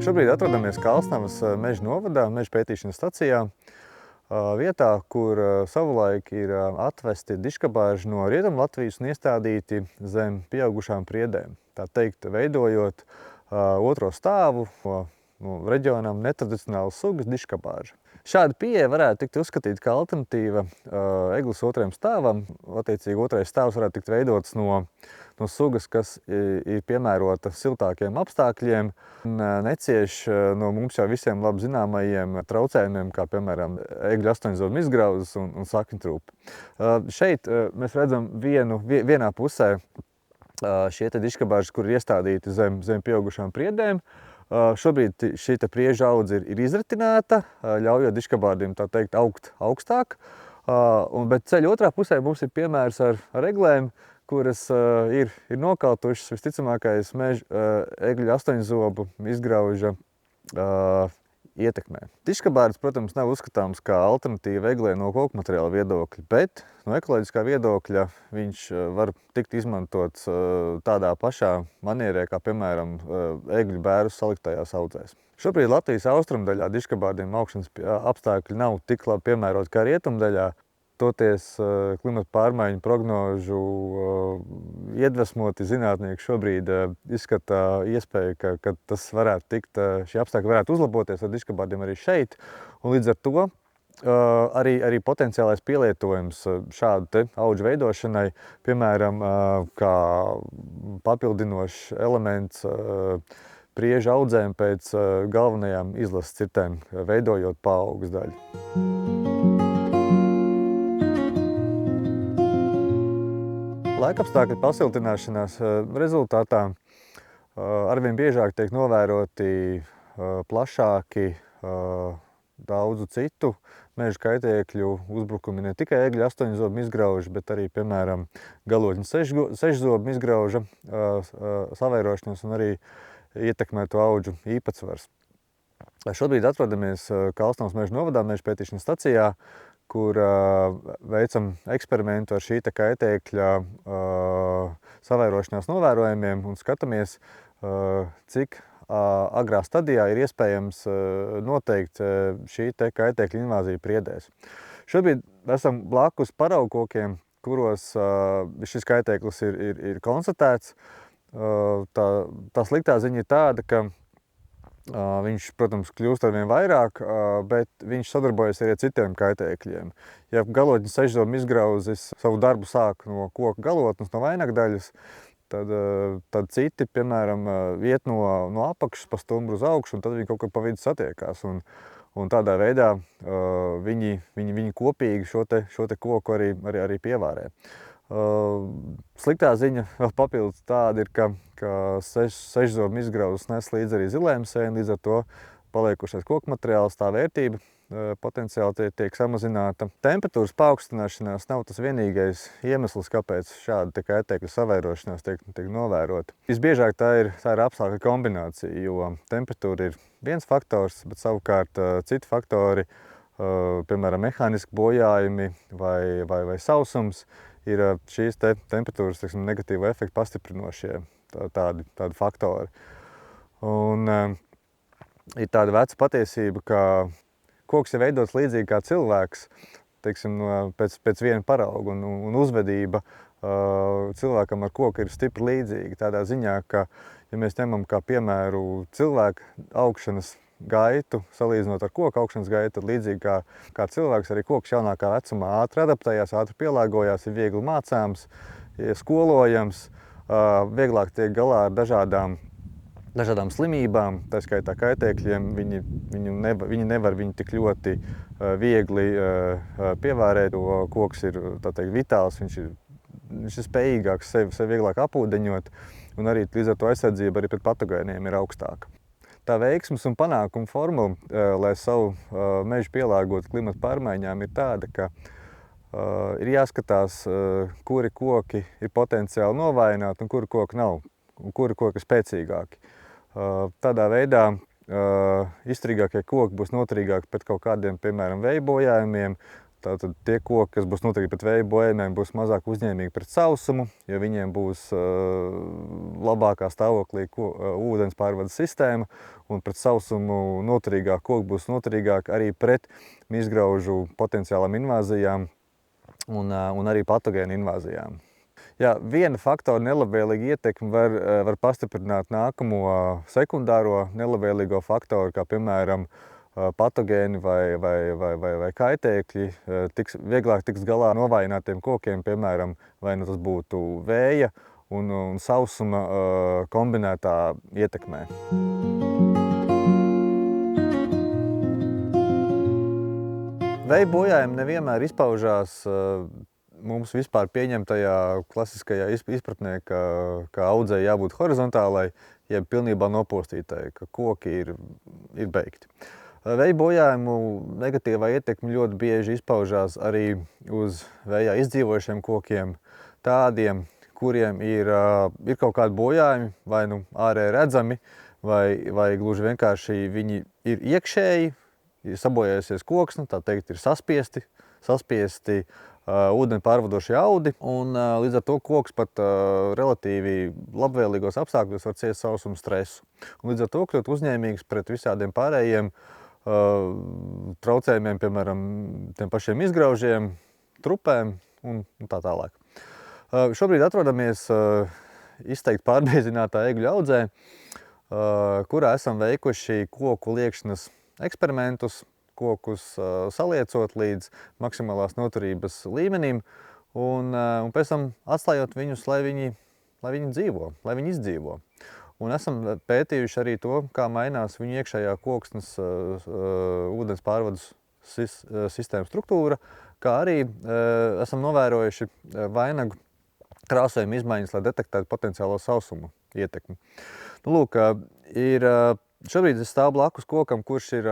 Šobrīd atrodamies Kalsnavas meža novadā, meža pētīšanas stacijā, vietā, kur savulaik ir atvesti diškabārži no Rietumlatvijas un iestādīti zem pieaugušām priedēm. Tā teikt, veidojot otro stāvu no reģionam netradicionālas sugas diškabārži. Šāda pieeja varētu tikt uzskatīta kā alternatīva eglis otrajam stāvam. Attiecīgi, otrais stāvs varētu tikt veidots no sugas, kas ir piemērota siltākiem apstākļiem un necieš no mums jau visiem labi zināmajiem traucējumiem, kā piemēram egļu astoņzobu izgrauzes un sakņtrūpi. Šeit mēs redzam vienā pusē šie diškabārži, kur ir iestādīti zem pieaugušām priedēm. Šobrīd šī priežu audze ir izratināta, ļaujot diškabārdim, tā teikt, augt augstāk. Bet ceļa otrā pusē mums ir piemērs ar eglēm, kuras ir nokautušas visticamākais meža egļu astoņzobu izgrauža ietekmē. Diškabārdis, protams, nav uzskatāms kā alternatīva eglē no koku materiāla viedokļa, bet no ekoloģiskā viedokļa viņš var tikt izmantots tādā pašā manierē, kā piemēram egļu bērus saliktajās audzēs. Šobrīd Latvijas austrumdaļā diškabārdiem augšanas apstākļi nav tik labi piemēroti kā rietumdaļā. Toties klimata pārmaiņu prognožu iedvesmoti zinātnieki šobrīd izskata iespēju, ka tas varētu tikt, šie apstākļi varētu uzlaboties ar diškabārdiem arī šeit. Un līdz ar to arī potenciālais pielietojums šādu te audžu veidošanai, piemēram, kā papildinošs elements priežu audzēm pēc galvenajām izlases cirtēm, veidojot paaugas daļu. Laikapstākļu pasiltināšanās rezultātā arvien biežāk tiek novēroti plašāki daudzu citu meža kaitēkļu uzbrukumi, ne tikai egļu astoņzobu izgrauža, bet arī, piemēram, galotņu sešzobu izgrauža savairošanos un arī ietekmēto audžu īpatsvars. Šobrīd atrodamies Kalsnavas meža novadā, meža pētīšanas stacijā, kur veicam eksperimentu ar šī kaitēkļa savairošanās novērojumiem un skatāmies, cik agrā stadijā ir iespējams noteikt šī kaitēkļa invāzija priedēs. Šobrīd esam blakus paraugkokiem, kuros šis kaitēklis ir konstatēts. Tā sliktā ziņa ir tāda, ka viņš, protams, kļūst arvien vairāk, bet viņš sadarbojas arī ar citiem kaitēkļiem. Ja galotņu sešzobu izgrauzis savu darbu sāk no koka galotnes, no vainagdaļas, tad citi, piemēram, iet no apakšas pa stumbru uz augšu, un tad viņi kaut kur pa vidu satiekās. Un tādā veidā viņi kopīgi šo te koku arī pievārē. Sliktā ziņa vēl papildus tāda ir, ka sešzobu izgrauzes nes līdz arī zilēm sēni, līdz ar to paliekušais koku materiāls, tā vērtība potenciāli tiek samazināta. Temperatūras paaugstināšanās nav tas vienīgais iemesls, kāpēc šāda kaitēkļu savairošanās tiek novērota. Visbiežāk tā ir apstākļu kombinācija, jo temperatūra ir viens faktors, bet savukārt citi faktori, piemēram, mehāniski bojājumi vai sausums, ir šīs temperatūras negatīvo efektu pastiprinošie tādi faktori. Un ir tāda veca patiesība, ka koks ir veidots līdzīgi kā cilvēks, teiksim, pēc viena parauga, un uzvedība cilvēkam ar koku ir stipri līdzīga. Tādā ziņā, ka, ja mēs ņemam kā piemēru cilvēku augšanas gaitu, salīdzinot ar koku augšanas gaitu, tad līdzīgi kā cilvēks, arī koks jaunākā vecumā ātri adaptējās, ātri pielāgojās, ir viegli mācāms, skolojams, vieglāk tiek galā ar dažādām slimībām, tā skaitā kaitēkļiem. Viņi nevar viņu tik ļoti viegli pievārēt, jo koks ir, tā teikt, vitāls, viņš ir spējīgāks sevi vieglāk apūdeņot, un arī līdz ar to aizsardzība arī pret patogēniem ir augstāka. Tā veiksmes un panākuma formula, lai savu mežu pielāgotu klimata pārmaiņām, ir tāda, ka ir jāskatās, kuri koki ir potenciāli novājināti un kuri koki nav, un kuri koki ir spēcīgāki. Tādā veidā izturīgākie koki būs noturīgāki pret kaut kādiem, piemēram, vēja bojājumiem, Tātad tie koki, kas būs noteikti pret vēja bojājumiem, būs mazāk uzņēmīgi pret sausumu, jo viņiem būs labākā stāvoklī ūdens pārvades sistēma, un pret sausumu noturīgāk koki būs noturīgāk arī pret mizgraužu potenciālām invāzijām un arī patogēnu invāzijām. Jā, viena faktora nelabvēlīga ietekme var pastiprināt nākamo sekundāro nelabvēlīgo faktoru, kā piemēram patogēni vai kaitēkļi vieglāk tiks galā novājinātiem kokiem, piemēram, vai nu tas būtu vēja un sausuma kombinētā ietekmē. Vēja bojājumi nevienmēr izpaužās mums vispār pieņemtajā klasiskajā izpratnē, ka audzei jābūt horizontālai, jeb pilnībā nopostītai, ka koki ir beigti. Vēja bojājumu negatīvā ietekme ļoti bieži izpaužās arī uz vējā izdzīvojušiem kokiem, tādiem, kuriem ir kaut kādi bojājumi, vai nu ārēji redzami, vai gluži vienkārši viņi ir iekšēji, ir sabojājusies koksne, tā teikt, ir saspiesti ūdeni pārvadošie audi, un līdz ar to koks pat relatīvi labvēlīgos apstākļos var ciest sausuma stresu. Un līdz ar to kļūt uzņēmīgs pret visādiem pārējiem traucējumiem, piemēram, tiem pašiem izgraužiem, trupēm un tā tālāk. Šobrīd atrodamies izteikti pārbiezinātā egļu audzē, kurā esam veikuši koku liekšanas eksperimentus, kokus saliecot līdz maksimālās noturības līmenim un pēc tam atstājot viņus, lai viņi dzīvo, lai viņi izdzīvo. Un esam pētījuši arī to, kā mainās viņu iekšējā koksnes ūdens pārvades sistēmas struktūra, kā arī esam novērojuši vainagu krāsojuma izmaiņas, lai detektētu potenciālo sausumu ietekmi. Lūk, šobrīd es stāvu blakus kokam, kurš ir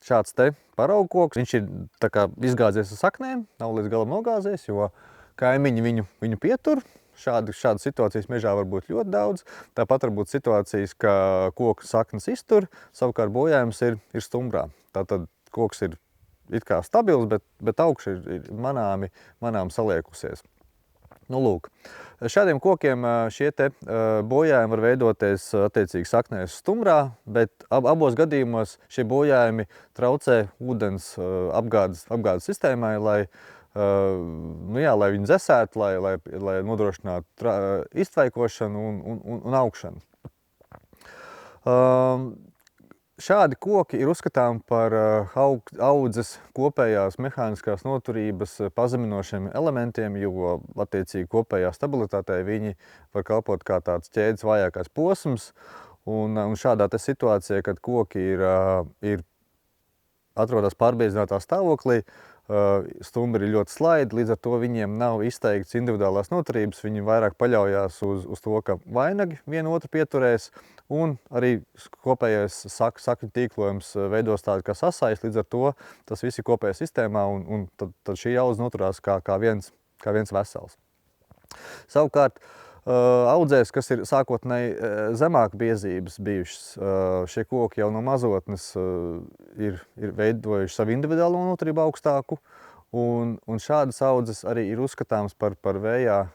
šāds te paraugu koks. Viņš ir tā kā izgāzies ar saknēm, nav līdz galam nogāzies, jo kaimiņi viņu pietur. Šādas situācijas mežā var būt ļoti daudz. Tāpat var būt situācijas, ka koka saknes iztur, savukārt bojājums ir stumbrā. Tātad koks ir it kā stabils, bet augšs ir manām saliekusies. Lūk, šādiem kokiem šie te bojājumi var veidoties attiecīgi saknēs stumbrā, bet abos gadījumos šie bojājumi traucē ūdens apgādes sistēmai, lai viņi dzesētu, lai nodrošinātu iztvaikošanu un augšanu. Šādi koki ir uzskatām par audzes kopējās mehāniskās noturības pazeminošiem elementiem, jo attiecīgi kopējā stabilitātei viņi var kalpot kā tāds ķēdes vājākais posms. Un šādā situācijā, kad koki atrodas pārbiezinātā stāvoklī, stumbri ir ļoti slaidi, līdz ar to viņiem nav izteikts individuālās noturības, viņi vairāk paļaujās uz to, ka vainagi vienu otru pieturēs, un arī kopējais sakņu tīklojums veidos tādu kā sasaist, līdz ar to tas viss ir kopējā sistēmā, un tad šī audze noturās kā viens vesels. Savukārt, audzēs, kas ir sākotnēji zemāk biezības bijušas, šie koki jau no mazotnes ir veidojuši savu individuālo noturību augstāku, un šādas audzes arī ir uzskatāms par vējā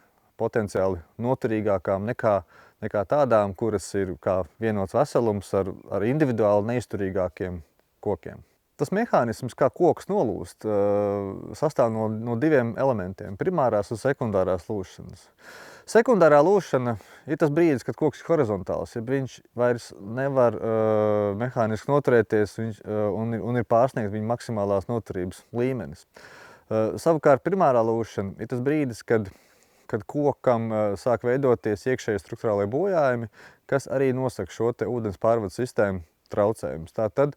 potenciāli noturīgākām nekā tādām, kuras ir kā vienots veselums ar individuāli neizturīgākiem kokiem. Tas mehānisms, kā koks nolūst, sastāv no diviem elementiem – primārās un sekundārās lūšanas. Sekundārā lūšana ir tas brīdis, kad koks ir horizontāls, ja viņš vairs nevar mehāniski noturēties un ir pārsniegt viņa maksimālās noturības līmenis. Savukārt primārā lūšana ir tas brīdis, kad kokam sāk veidoties iekšēji strukturālie bojājumi, kas arī nosaka šo te ūdens pārvades sistēmu traucējumus. Tātad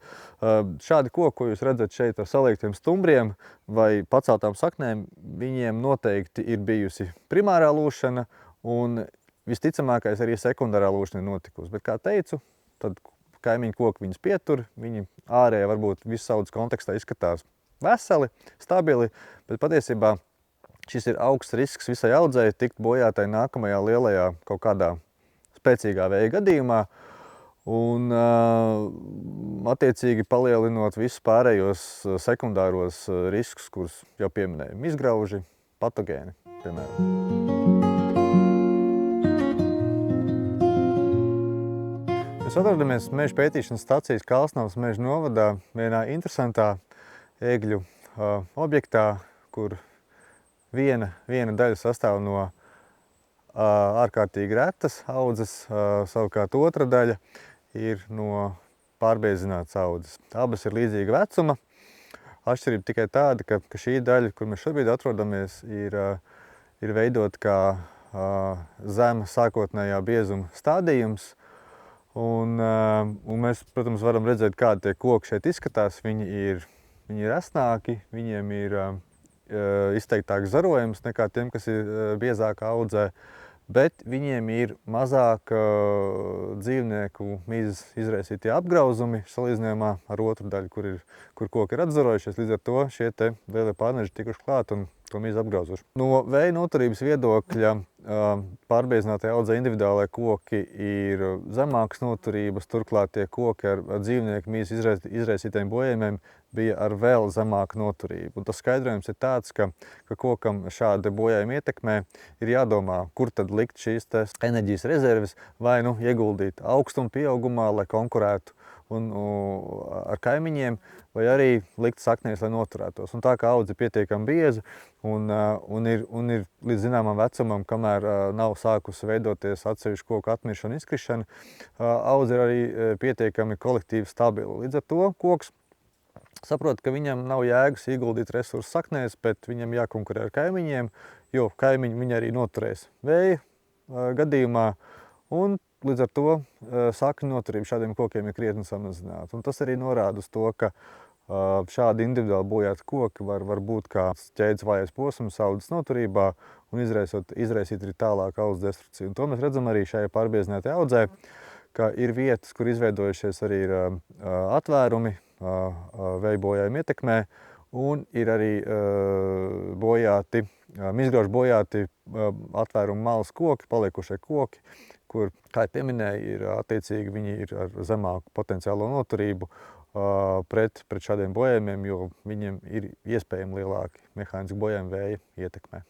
šādi koki, ko jūs redzat šeit ar saliektiem stumbriem vai paceltām saknēm, viņiem noteikti ir bijusi primārā lūšana un visticamākais arī sekundārā lūšana ir notikusi. Bet, kā teicu, tad kaimiņu koki viņus pietur, viņi ārēji varbūt visu audzes kontekstā izskatās veseli, stabili, bet patiesībā šis ir augsts risks visai audzei tikt bojātai nākamajā lielajā kaut kādā spēcīgā vēja gadījumā. Un, attiecīgi palielinot visus pārējos sekundāros riskus, kurus jau pieminēju, izgrauži, patogēni, piemēram. Mēs atrodamies Meža pētīšanas stacijas Kalsnavas meža novadā vienā interesantā ēgļu objektā, kur viena daļa sastāv no ārkārtīgi retas audzes, savukārt otra daļa ir no pārbiezinātas audzes. Abas ir līdzīga vecuma. Atšķirība tikai tāda, ka šī daļa, kur mēs šobrīd atrodamies, ir veidot kā zema sākotnējā biezuma stādījums. Un mēs, protams, varam redzēt, kādi tie koki šeit izskatās. Viņi ir esnāki, viņiem ir izteiktāks zarojums nekā tiem, kas ir biezākā audzē. Bet viņiem ir mazāk dzīvnieku mīzes izraisītie apgrauzumi salīdzinājumā ar otru daļu, kur koki ir atzarojušies. Līdz ar to šie te lielie pārneži tikuši klāt un to mīzi apgrauzuši. No vēja noturības viedokļa pārbiezinātie audzē individuālai koki ir zemākas noturības, turklāt tie koki ar dzīvnieku mīzes izraisītiem bojājumiem bija ar vēl zemāku noturību. Un tas skaidrojums ir tāds, ka kokam šāda bojājuma ietekmē ir jādomā, kur tad likt šīs enerģijas rezerves, vai ieguldīt augstuma pieaugumā, lai konkurētu ar kaimiņiem, vai arī likt saknēs, lai noturētos. Un tā kā audze ir pietiekami bieza un ir līdz zināmam vecumam, kamēr nav sākusi veidoties atsevišķu koku atmiršana, izkrišana, audze ir arī pietiekami kolektīvi stabila. Līdz ar to koks saprot, ka viņam nav jēgas ieguldīt resursus saknēs, bet viņam jākonkurē ar kaimiņiem, jo kaimiņi viņi arī noturēs vēja gadījumā. Un līdz ar to sakņu noturība šādiem kokiem ir krietni samazināta. Un tas arī norāda uz to, ka šādi individuāli bojāti koki var būt kā ķēdes vājais posms audzes noturībā un izraisīt arī tālāk audzes destrukciju. Un to mēs redzam arī šajā pārbiezinātajā audzē, ka ir vietas, kur izveidojušies arī atvērumi vēja bojājuma ietekmē, un ir arī izgrauži bojāti atvērumu malas koki, paliekušie koki, kur, kā jau pieminēju, ir attiecīgi viņi ir ar zemāku potenciālo noturību pret šādiem bojājumiem, jo viņiem ir iespējami lielāki mehāniski bojājumi vēja ietekmē.